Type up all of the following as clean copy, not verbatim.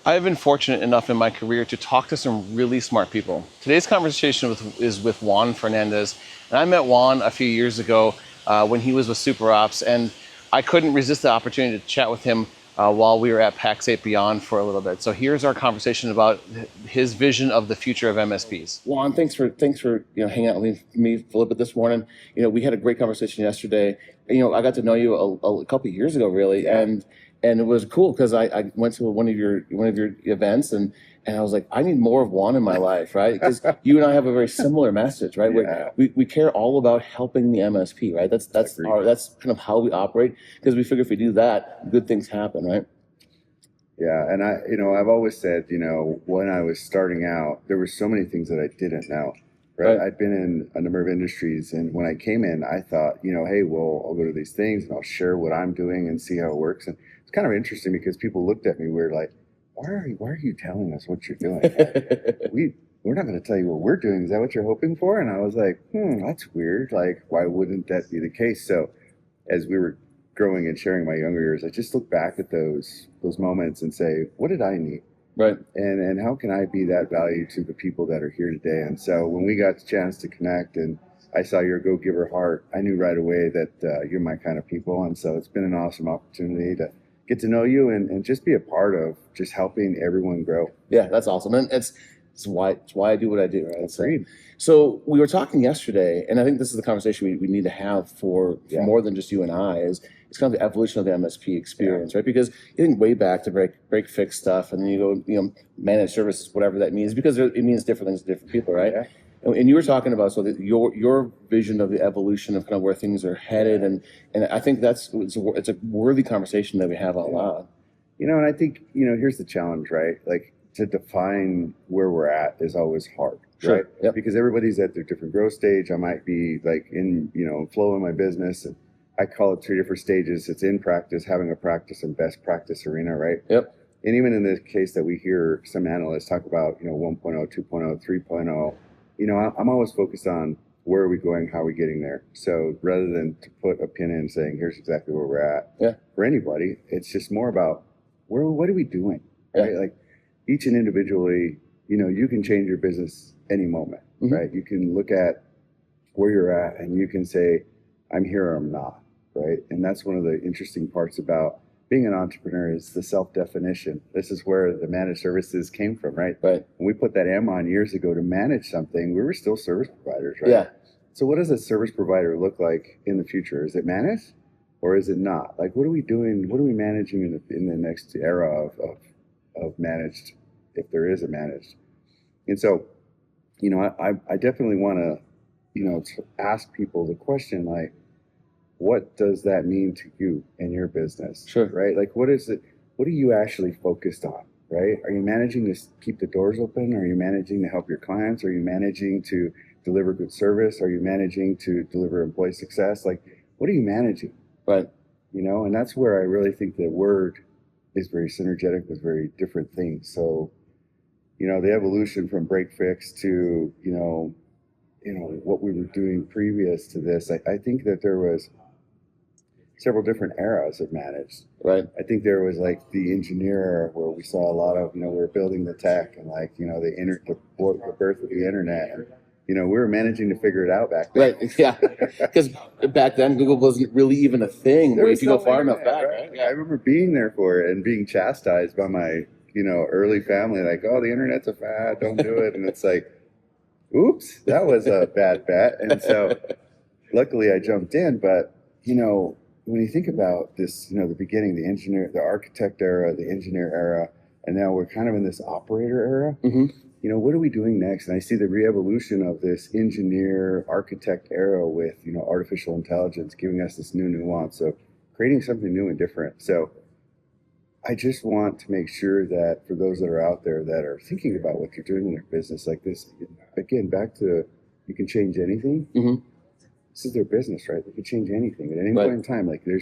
I've been fortunate enough in my career to talk to some really smart people. Today's conversation is with Juan Fernandez. And I met Juan a few years ago when he was with Super Ops, and I couldn't resist the opportunity to chat with him while we were at PAX 8 Beyond for a little bit. So here's our conversation about his vision of the future of MSPs. Juan, thanks for hanging out with me for a little bit this morning. We had a great conversation yesterday. I got to know you a couple of years ago, really, and it was cool because I went to one of your events and I was like, I need more of Juan in my life, right? Because you and I have a very similar message, right? Yeah. We care all about helping the MSP, right? That's kind of how we operate, because we figure if we do that, good things happen, right? Yeah, and I've always said, when I was starting out, there were so many things that I didn't know, right? I'd been in a number of industries, and when I came in, I thought, hey, well, I'll go to these things and I'll share what I'm doing and see how it works. And it's kind of interesting because people looked at me weird, like, why are you telling us what you're doing? We're not going to tell you what we're doing. Is that what you're hoping for? And I was like, that's weird. Like, why wouldn't that be the case? So as we were growing and sharing my younger years, I just look back at those moments and say, what did I need? Right. And how can I be that value to the people that are here today? And so when we got the chance to connect and I saw your go-giver heart, I knew right away that you're my kind of people. And so it's been an awesome opportunity to get to know you and just be a part of just helping everyone grow. Yeah, that's awesome. And it's why I do what I do, right? So we were talking yesterday, and I think this is the conversation we need to have for more than just you and I, is it's kind of the evolution of the MSP experience, right? Because you think way back to break fix stuff, and then you go, managed services, whatever that means, because it means different things to different people, right? Yeah. And you were talking about your vision of the evolution of kind of where things are headed, and I think it's a worthy conversation that we have out loud. And I think here's the challenge, right? Like, to define where we're at is always hard, right? Yep. Because everybody's at their different growth stage. I might be like in flow in my business, and I call it 3 different stages. It's in practice, having a practice, and best practice arena, right? Yep. And even in the case that we hear some analysts talk about 1.0, 2.0, 3.0, I'm always focused on where are we going, how are we getting there. So rather than to put a pin in saying here's exactly where we're at, for anybody, it's just more about what are we doing, right? Like, each and individually, you can change your business any moment, right? You can look at where you're at and you can say, I'm here or I'm not, right? And that's one of the interesting parts about being an entrepreneur is the self-definition. This is where the managed services came from, right? Right. When we put that M on years ago to manage something, we were still service providers, right? Yeah. So what does a service provider look like in the future? Is it managed or is it not? Like, what are we doing? What are we managing in the next era of managed, if there is a managed? And so, I definitely want to ask people the question, like, what does that mean to you and your business? Sure. Right? Like, what is it? What are you actually focused on? Right? Are you managing to keep the doors open? Are you managing to help your clients? Are you managing to deliver good service? Are you managing to deliver employee success? Like, what are you managing? Right. And that's where I really think the word is very synergetic with very different things. So, the evolution from break fix to, what we were doing previous to this, I think that there was several different eras of managed. Right. I think there was like the engineer era where we saw a lot of, we were building the tech and the birth of the internet. And, we were managing to figure it out back then. Right. Yeah. Because back then Google wasn't really even a thing. If you go far enough back, right? I remember being there for it and being chastised by my, early family, like, oh, the internet's a fad, don't do it. And it's like, oops, that was a bad bet. And so luckily I jumped in. But, when you think about this, the beginning, the engineer, the architect era, the engineer era, and now we're kind of in this operator era. What are we doing next? And I see the re-evolution of this engineer architect era with, artificial intelligence giving us this new nuance of creating something new and different. So I just want to make sure that for those that are out there that are thinking about what you're doing in their business like this, again, back to you can change anything. This is their business, right? They can change anything at any point in time. Like, you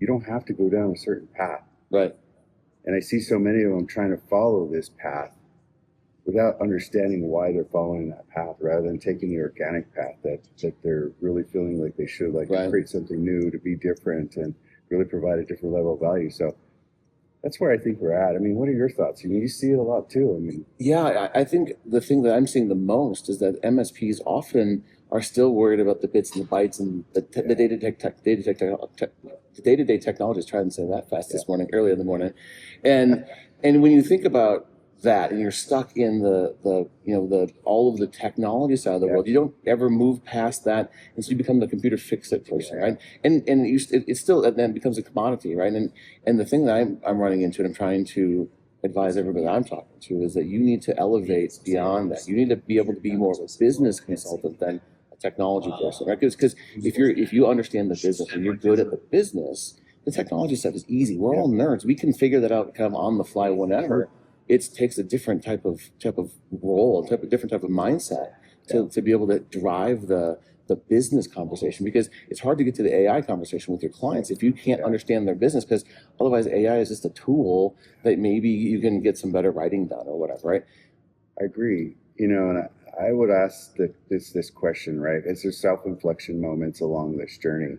don't have to go down a certain path. Right. And I see so many of them trying to follow this path without understanding why they're following that path, rather than taking the organic path that they're really feeling like they should, like to create something new, to be different, and really provide a different level of value. So that's where I think we're at. I mean, what are your thoughts? I mean, you see it a lot too. I mean, Yeah, I think the thing that I'm seeing the most is that MSPs often are still worried about the bits and the bytes and the day-to-day technologies. Try and say that fast this morning, early in the morning, and and when you think about that, and you're stuck in the all of the technology side of the world, you don't ever move past that, and so you become the computer fix-it person, right? And it's still, and then it becomes a commodity, right? And the thing that I'm running into, and I'm trying to advise everybody I'm talking to, is that you need to elevate beyond that. You need to be able to be more of a business consultant than a technology person, right? Because if you understand the business and you're good at the business, the technology stuff is easy. We're all nerds. We can figure that out kind of on the fly whenever. It takes a different type of role, different type of mindset to be able to drive the business conversation, because it's hard to get to the AI conversation with your clients if you can't understand their business, because otherwise AI is just a tool that maybe you can get some better writing done or whatever, right? I agree. You know, and I would ask this question, right? Is there self-inflection moments along this journey?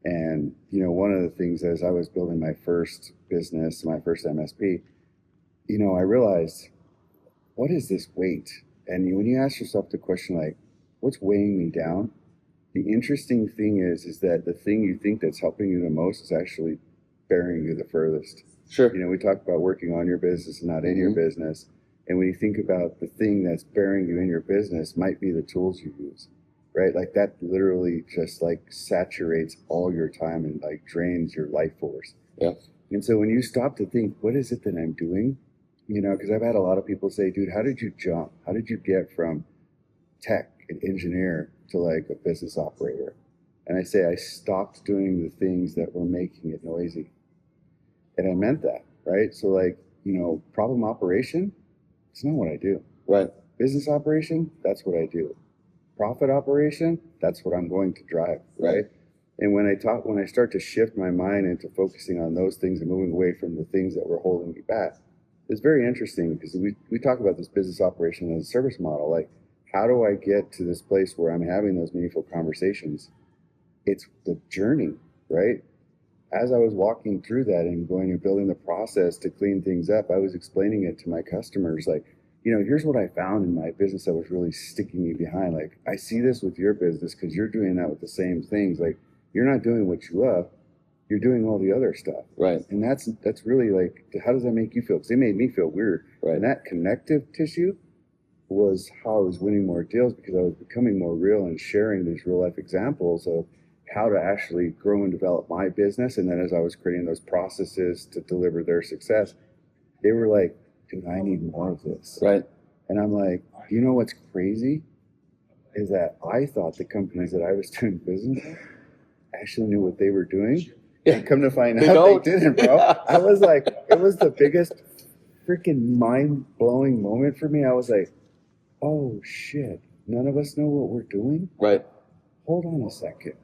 And, you know, one of the things as I was building my first business, my first MSP, you know, I realized, what is this weight? And when you ask yourself the question, like, what's weighing me down? The interesting thing is that the thing you think that's helping you the most is actually bearing you the furthest. Sure. You know, we talk about working on your business and not in your business. And when you think about the thing that's bearing you in your business might be the tools you use, right? Like that literally just like saturates all your time and like drains your life force. Yeah. And so when you stop to think, what is it that I'm doing? You know, because I've had a lot of people say, dude, how did you jump? How did you get from tech and engineer to like a business operator? And I say, I stopped doing the things that were making it noisy. And I meant that, right? So like, you know, problem operation, it's not what I do. Right. Business operation, that's what I do. Profit operation, that's what I'm going to drive, right? And when I start to shift my mind into focusing on those things and moving away from the things that were holding me back, it's very interesting because we talk about this business operation as a service model. Like, how do I get to this place where I'm having those meaningful conversations? It's the journey, right? As I was walking through that and going and building the process to clean things up, I was explaining it to my customers, like, you know, here's what I found in my business that was really sticking me behind. Like, I see this with your business because you're doing that with the same things. Like, you're not doing what you love, you're doing all the other stuff. Right. And that's really like, how does that make you feel? Because it made me feel weird. Right. And that connective tissue was how I was winning more deals, because I was becoming more real and sharing these real life examples of how to actually grow and develop my business. And then as I was creating those processes to deliver their success, they were like, dude, I need more of this. Right. And I'm like, you know what's crazy is that I thought the companies that I was doing business with actually knew what they were doing. Yeah. And come to find out, they didn't, bro. I was like, it was the biggest freaking mind-blowing moment for me. I was like, oh shit, none of us know what we're doing? Right. Hold on a second.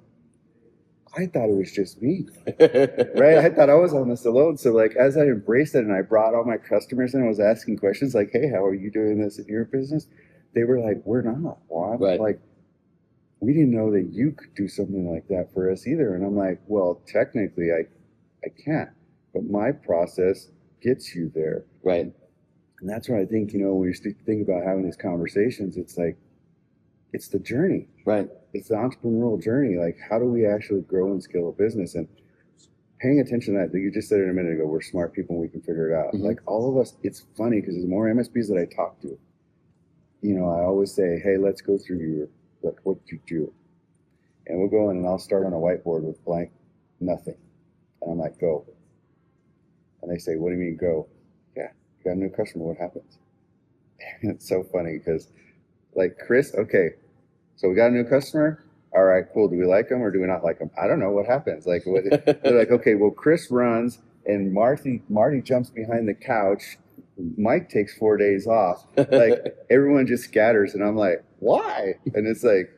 I thought it was just me, right? I thought I was on this alone. So like, as I embraced it and I brought all my customers in, I was asking questions like, hey, how are you doing this in your business? They were like, we're not, Juan. Right. Like, we didn't know that you could do something like that for us either. And I'm like, well, technically I can't, but my process gets you there. Right. And that's why I think, you know, when you think about having these conversations, it's like, it's the journey. Right. It's the entrepreneurial journey. Like, how do we actually grow and scale a business? And paying attention to that, you just said it a minute ago, we're smart people and we can figure it out. Mm-hmm. Like, all of us, it's funny because the more MSPs that I talk to, you know, I always say, hey, let's go through your, like, what you do. And we'll go in and I'll start on a whiteboard with blank, nothing. And I'm like, go. And they say, what do you mean go? Yeah, you got a new customer, what happens? And it's so funny because, like, Chris, okay, so we got a new customer. All right, cool. Do we like them or do we not like them? I don't know what happens. Like, they're like, okay, well, Chris runs and Marty jumps behind the couch. Mike takes 4 days off. Like, everyone just scatters, and I'm like, why? And it's like,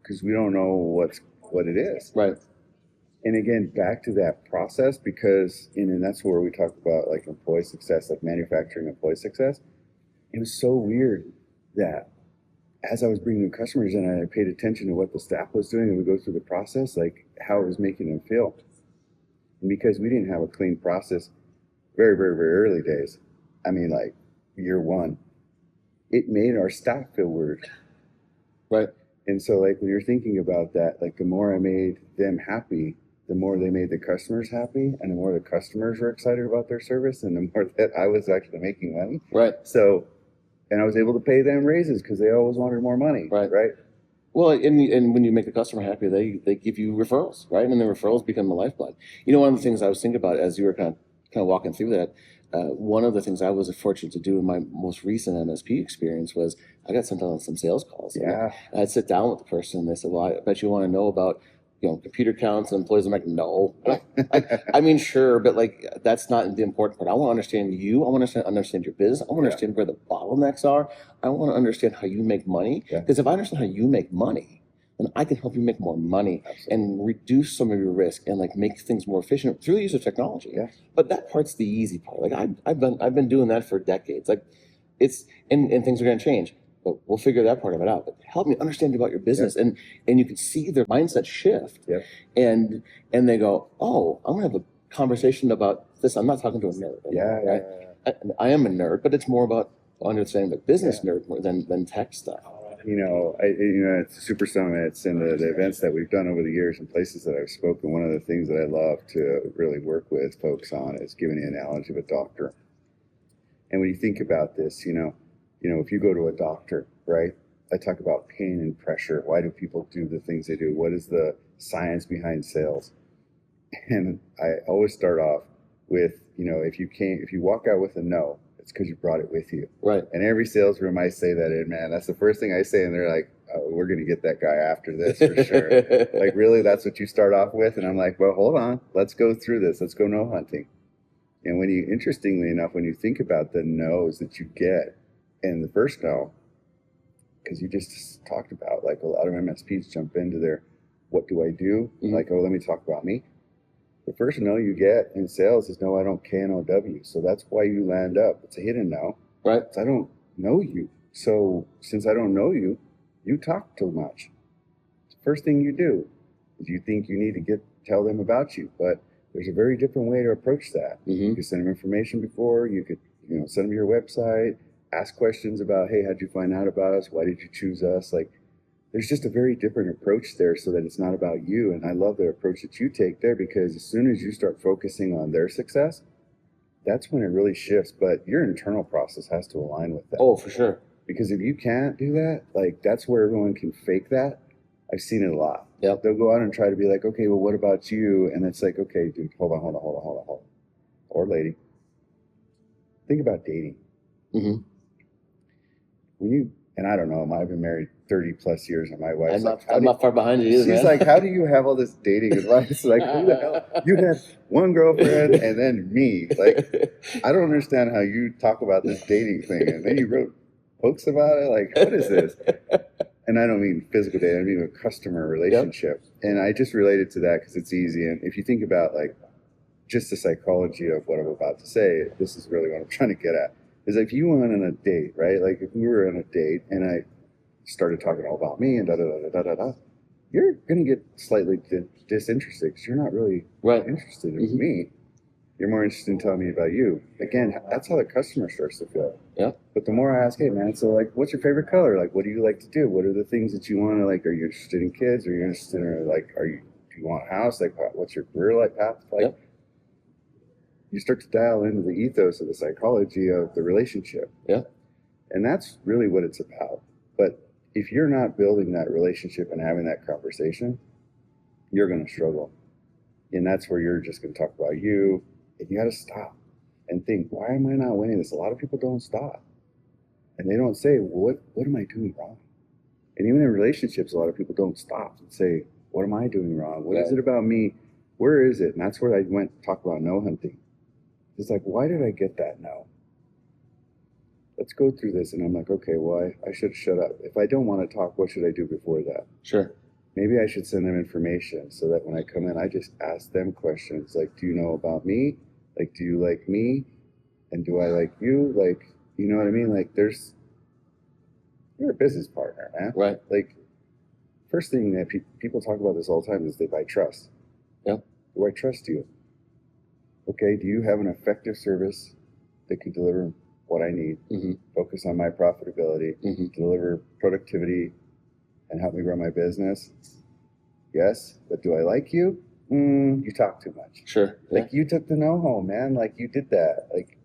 because we don't know what it is. Right. And again, back to that process, because and that's where we talk about like employee success, like manufacturing employee success. It was so weird that as I was bringing new customers in, I paid attention to what the staff was doing, and we go through the process, like how it was making them feel. And because we didn't have a clean process, very, very, very early days, I mean, like year one, it made our staff feel weird. Right. And so, like, when you're thinking about that, like, the more I made them happy, the more they made the customers happy, and the more the customers were excited about their service, and the more that I was actually making money. Right. So, and I was able to pay them raises because they always wanted more money. Right. Right. Well, and when you make the customer happy, they give you referrals, right? And the referrals become the lifeblood. You know, one of the things I was thinking about as you were kind of walking through that, one of the things I was fortunate to do in my most recent MSP experience was I got sent on some sales calls. Yeah. And I'd sit down with the person and they said, well, I bet you want to know about, computer counts and employees. I'm like, no. I mean, sure, but like that's not the important part. I want to understand you. I want to understand your business. I want to understand where the bottlenecks are. I want to understand how you make money. Because if I understand how you make money, then I can help you make more money. Absolutely. And reduce some of your risk and like make things more efficient through the use of technology. Yeah. But that part's the easy part. Like I've been doing that for decades. Like it's and things are going to change. But we'll figure that part of it out. But help me understand about your business, and you can see their mindset shift, and they go, oh, I'm gonna have a conversation about this. I'm not talking to a nerd. I am a nerd, but it's more about understanding the business nerd more than tech stuff. It's super summits and the events that we've done over the years and places that I've spoken. One of the things that I love to really work with folks on is giving the analogy of a doctor. And when you think about this, if you go to a doctor, right? I talk about pain and pressure. Why do people do the things they do? What is the science behind sales? And I always start off with, if you walk out with a no, it's because you brought it with you. Right. And every sales room I say that in, man, that's the first thing I say. And they're like, oh, we're going to get that guy after this for sure. Like, really, that's what you start off with? And I'm like, well, hold on. Let's go through this. Let's go no hunting. And interestingly enough, when you think about the no's that you get, and the first no, because you just talked about, like, a lot of MSPs jump into their, what do I do? Mm-hmm. Like, oh, let me talk about me. The first no you get in sales is no, I don't KNOW. So that's why you land up. It's a hidden no. Right. I don't know you. So since I don't know you, you talk too much. The first thing you do is you think you need to tell them about you. But there's a very different way to approach that. Mm-hmm. You could send them information before. You could, send them your website. Ask questions about, hey, how'd you find out about us? Why did you choose us? Like, there's just a very different approach there so that it's not about you. And I love the approach that you take there, because as soon as you start focusing on their success, that's when it really shifts. But your internal process has to align with that. Oh, for sure. Because if you can't do that, like, that's where everyone can fake that. I've seen it a lot. Yep. They'll go out and try to be like, okay, well, what about you? And it's like, okay, dude, hold on. Or lady. Think about dating. Mm-hmm. And I don't know, I've been married 30 plus years, and my wife's I'm not far behind you either. She's like, how do you have all this dating advice? Like, who the hell? You had one girlfriend and then me. Like, I don't understand how you talk about this dating thing. And then you wrote books about it. Like, what is this? And I don't mean physical dating, I mean a customer relationship. Yep. And I just related to that because it's easy. And if you think about, like, just the psychology of what I'm about to say, this is really what I'm trying to get at. Is like, if you went on a date, right? Like, if we were on a date and I started talking all about me and you're going to get slightly disinterested because you're not really interested in me. You're more interested in telling me about you. Again, that's how the customer starts to feel. Yeah. But the more I ask, hey, man, so, like, what's your favorite color? Like, what do you like to do? What are the things that you want to, like, are you interested in kids? Are you interested in, like, do you want a house? Like, what's your career like path like? Yep. You start to dial into the ethos of the psychology of the relationship. Yeah. And that's really what it's about. But if you're not building that relationship and having that conversation, you're going to struggle. And that's where you're just going to talk about you. And you got to stop and think, why am I not winning this? A lot of people don't stop. And they don't say, well, what am I doing wrong? And even in relationships, a lot of people don't stop and say, what am I doing wrong? What is it about me? Where is it? And that's where I went to talk about no hunting. It's like, why did I get that no? Let's go through this. And I'm like, okay, well, I should shut up. If I don't want to talk, what should I do before that? Sure. Maybe I should send them information so that when I come in, I just ask them questions like, do you know about me? Like, do you like me? And do I like you? Like, you know what I mean? Like, you're a business partner, man. Right. Like, first thing that people talk about this all the time is they buy trust. Yeah. Do I trust you? okay, do you have an effective service that can deliver what I need, Mm-hmm. focus on my profitability, Mm-hmm. deliver productivity, and help me run my business? Yes, but do I like you? You talk too much. Sure. Yeah. Like, you took the no home, man. Like, you did that. Like,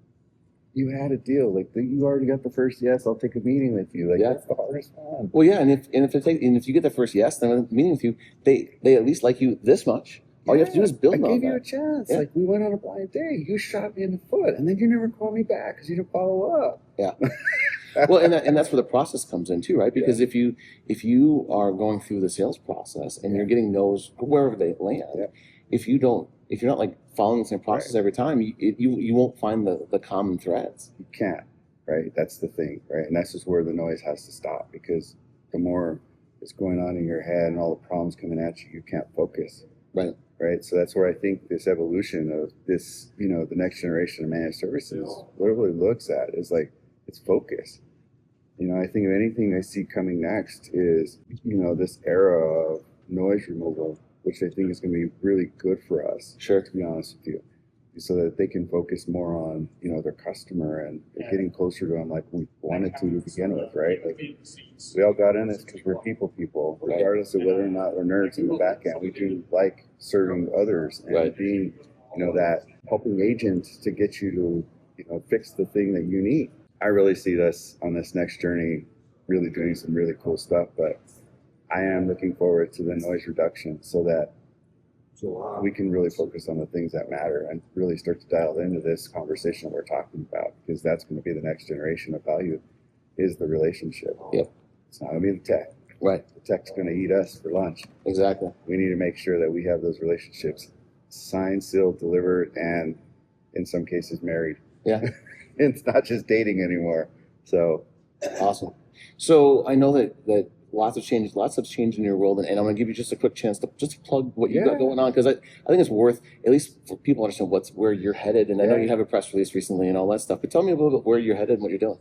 you had a deal. Like, you already got the first yes. I'll take a meeting with you. Like, Yeah. that's the hardest one. Well, yeah, and if you get the first yes, then when meeting with you, they at least like you this much. All you have to do is build I on gave you a that. chance. Yeah. Like, we went on a blind date. You shot me in the foot, and then you never called me back because you didn't follow up. Yeah. Well, and that's where the process comes in too, right? Because if you are going through the sales process and you're getting no's wherever they land, if you're not like following the same process every time, you won't find the common threads. You can't, right? That's the thing, right? And that's just where the noise has to stop, because the more is going on in your head and all the problems coming at you, you can't focus. Right. Right. So that's where I think this evolution of this, the next generation of managed services, what it really looks at is like, it's focus. I think if anything I see coming next is, this era of noise removal, which I think is going to be really good for us, Sure. to be honest with you, so that they can focus more on, their customer, and they're getting closer to them like we wanted to begin with, right? Like, we all got in this because we're people, regardless of whether or not we're nerds in the back end. We do like serving others and being, that helping agent to get you to, fix the thing that you need. I really see us on this next journey really doing some really cool stuff, but I am looking forward to the noise reduction so that we can really focus on the things that matter and really start to dial into this conversation that we're talking about, because that's going to be the next generation of value, is the relationship. Yep. It's not going to be the tech. Right. The tech's going to eat us for lunch. Exactly. We need to make sure that we have those relationships signed, sealed, delivered, and in some cases married. Yeah. It's not just dating anymore. So awesome. So I know that lots have changed in your world, and I'm going to give you just a quick chance to just plug what you got going on, because I think it's worth, at least for people to understand where you're headed. And I know you have a press release recently and all that stuff, but tell me a little bit where you're headed and what you're doing.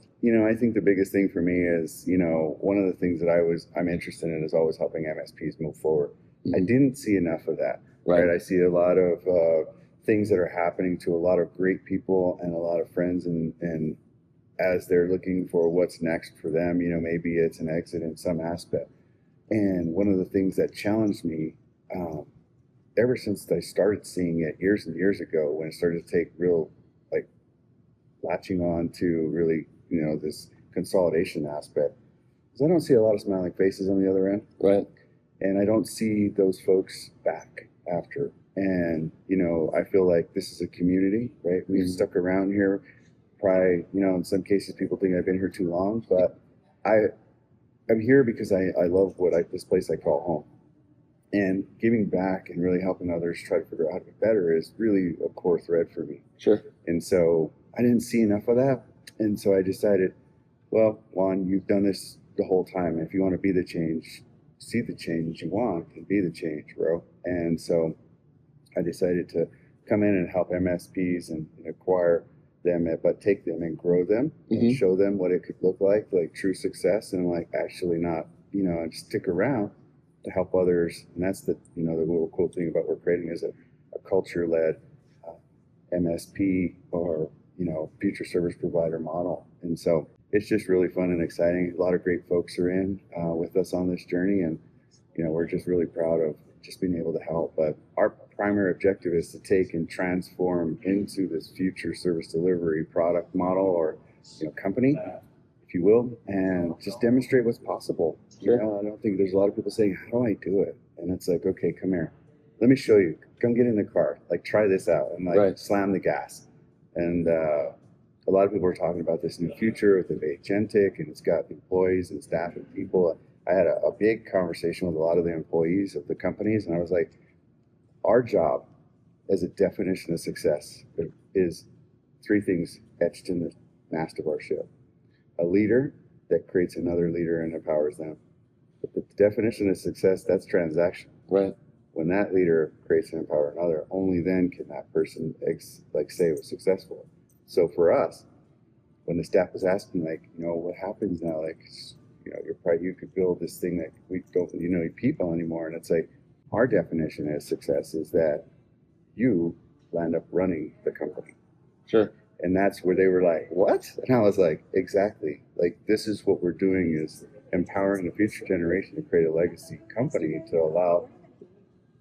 I think the biggest thing for me is, one of the things that I'm interested in is always helping MSPs move forward. Mm-hmm. I didn't see enough of that. Right. I see a lot of things that are happening to a lot of great people and a lot of friends, and as they're looking for what's next for them, maybe it's an exit in some aspect. And one of the things that challenged me, ever since I started seeing it years and years ago, when it started to take real, like, latching on to really, this consolidation aspect, is I don't see a lot of smiling faces on the other end. Right. And I don't see those folks back after. And, I feel like this is a community, right? We've stuck around here. Probably, in some cases people think I've been here too long, but I'm here because I love this place I call home. And giving back and really helping others try to figure out how to be better is really a core thread for me. Sure. And so I didn't see enough of that. And so I decided, well, Juan, you've done this the whole time. And if you want to be the change, see the change you want, and be the change, bro. And so I decided to come in and help MSPs and acquire them, but take them and grow them, and show them what it could look like true success, and actually not, just stick around to help others. And that's the little cool thing about what we're creating is a culture-led MSP or, future service provider model. And so it's just really fun and exciting. A lot of great folks are in with us on this journey, and, we're just really proud of just being able to help. But our primary objective is to take and transform into this future service delivery product model, or company, if you will, and just demonstrate what's possible. Sure. I don't think there's a lot of people saying, how do I do it? And it's like, okay, come here, let me show you. Come get in the car, try this out, and slam the gas. And a lot of people are talking about this new future with the agentic, and it's got employees and staff and people. I had a big conversation with a lot of the employees of the companies, and I was like, our job as a definition of success is three things etched in the mast of our ship. A leader that creates another leader and empowers them. But the definition of success, that's transaction. Right. When that leader creates and empowers another, only then can that person say it was successful. So for us, when the staff was asking, what happens now? You could build this thing that we don't need people anymore. And it's like, our definition of success is that you land up running the company. Sure. And that's where they were like, what? And I was like, exactly. Like, this is what we're doing, is empowering the future generation to create a legacy company to allow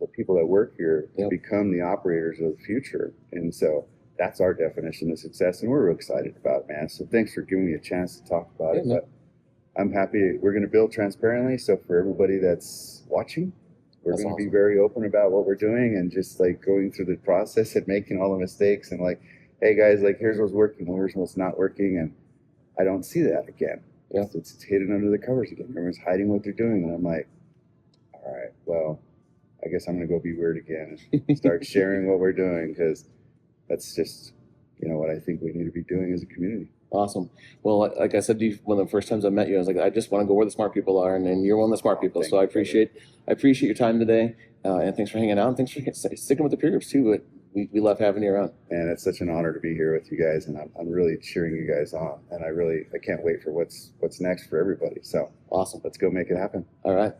the people that work here to Yep. become the operators of the future. And so that's our definition of success. And we're real excited about it, man. So thanks for giving me a chance to talk about Yeah, it. man. But I'm happy we're going to build transparently. So for everybody that's watching, we're That's going to be awesome. very open about what we're doing and just like going through the process and making all the mistakes and like, hey guys, like here's what's working, here's what's not working. And I don't see that again. Yeah. It's hidden under the covers again. Everyone's hiding what they're doing. And I'm like, all right, well, I guess I'm going to go be weird again and start sharing what we're doing, because that's just, what I think we need to be doing as a community. Awesome. Well, like I said to you, one of the first times I met you, I was like, I just want to go where the smart people are, and you're one of the smart people. Thank So I you, brother. appreciate your time today, and thanks for hanging out, and thanks for sticking with the peer groups too. We love having you around. And it's such an honor to be here with you guys, and I'm really cheering you guys on, and I can't wait for what's next for everybody. So Awesome. let's go make it happen. All right.